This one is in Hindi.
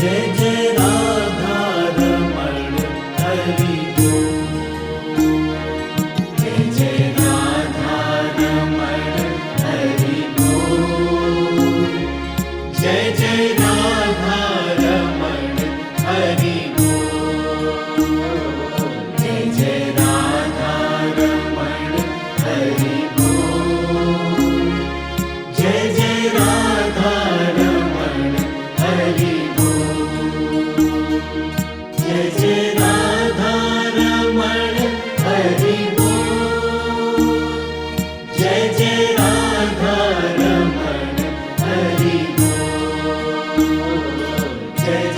जय जय राधा रमण हरि बोल। जय जय राधा रमण हरि बोल। जय जय राधा रमण हरि बोल। जय जय राधा रमण हरि बोल। जय जय राधा रमण हरि बोल। जय जय राधा रमण हरि बोल। जय जय राधा रमण हरि बोल। जय